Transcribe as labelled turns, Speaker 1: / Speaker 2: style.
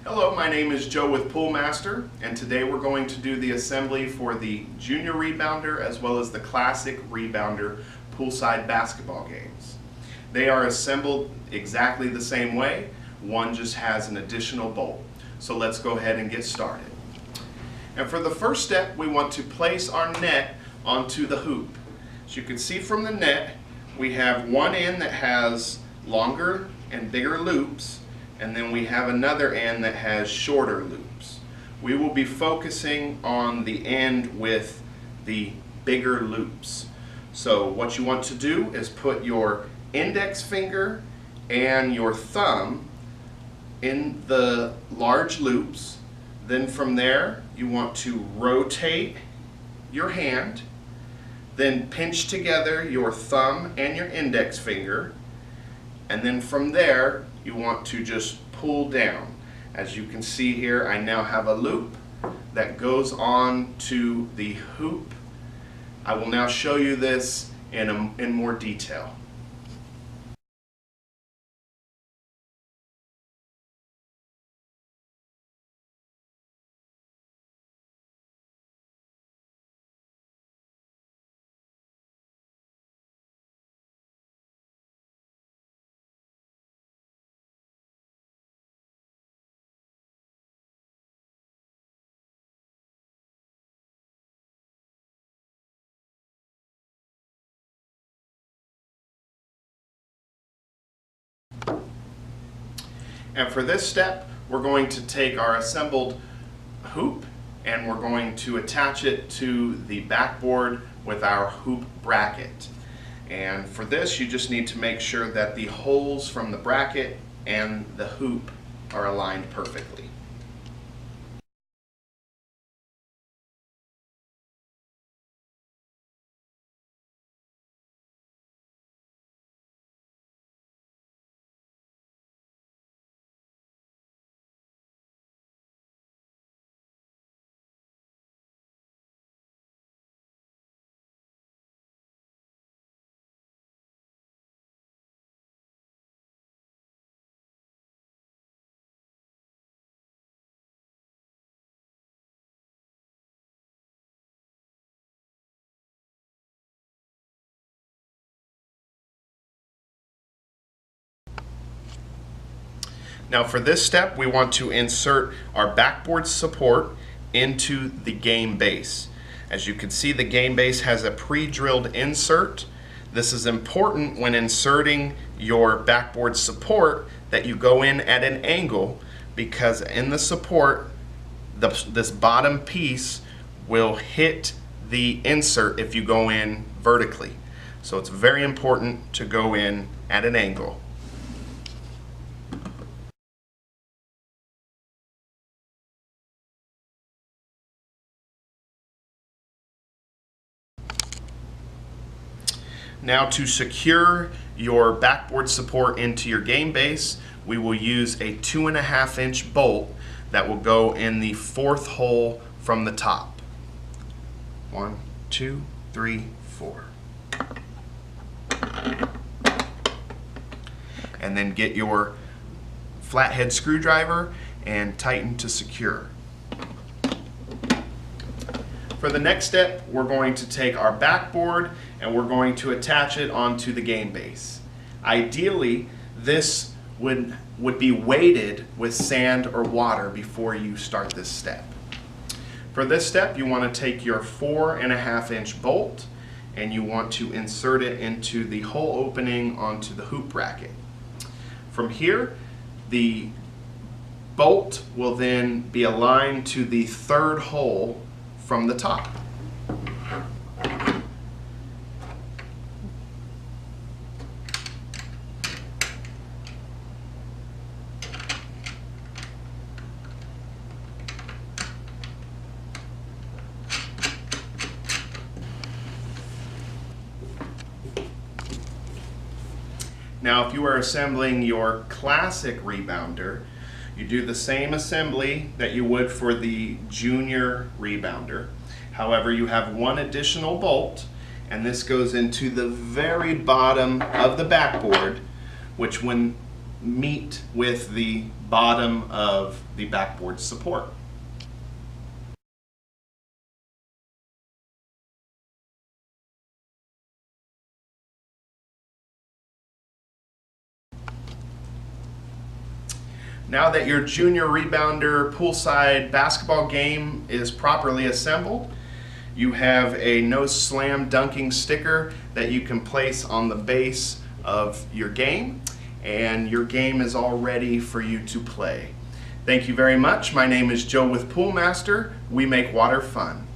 Speaker 1: Hello, my name is Joe with Poolmaster, and today we're going to do the assembly for the Junior Rebounder as well as the Classic Rebounder Poolside basketball games. They are assembled exactly the same way, one just has an additional bolt. So let's go ahead and get started. And for the first step, we want to place our net onto the hoop. As you can see from the net, we have one end that has longer and bigger loops, and then we have another end that has shorter loops. We will be focusing on the end with the bigger loops. So what you want to do is put your index finger and your thumb in the large loops. Then from there you want to rotate your hand, then pinch together your thumb and your index finger, and then from there you want to just pull down. As you can see here, I now have a loop that goes on to the hoop. I will now show you this in more detail. And for this step, we're going to take our assembled hoop and we're going to attach it to the backboard with our hoop bracket. And for this, you just need to make sure that the holes from the bracket and the hoop are aligned perfectly. Now for this step, we want to insert our backboard support into the game base. As you can see, the game base has a pre-drilled insert. This is important when inserting your backboard support that you go in at an angle, because in the support, this bottom piece will hit the insert if you go in vertically. So it's very important to go in at an angle. Now to secure your backboard support into your game base, we will use a 2.5 inch bolt that will go in the 4th hole from the top. 1, 2, 3, 4. And then get your flathead screwdriver and tighten to secure. For the next step, we're going to take our backboard and we're going to attach it onto the game base. Ideally, this would be weighted with sand or water before you start this step. For this step, you want to take your 4.5 inch bolt and you want to insert it into the hole opening onto the hoop bracket. From here, the bolt will then be aligned to the 3rd hole from the top. Now if you are assembling your Classic Rebounder, you do the same assembly that you would for the Junior Rebounder. However, you have one additional bolt, and this goes into the very bottom of the backboard, which when meet with the bottom of the backboard support. Now that your junior rebounder poolside basketball game is properly assembled, you have a no slam dunking sticker that you can place on the base of your game, and your game is all ready for you to play. Thank you very much. My name is Joe with Poolmaster. We make water fun.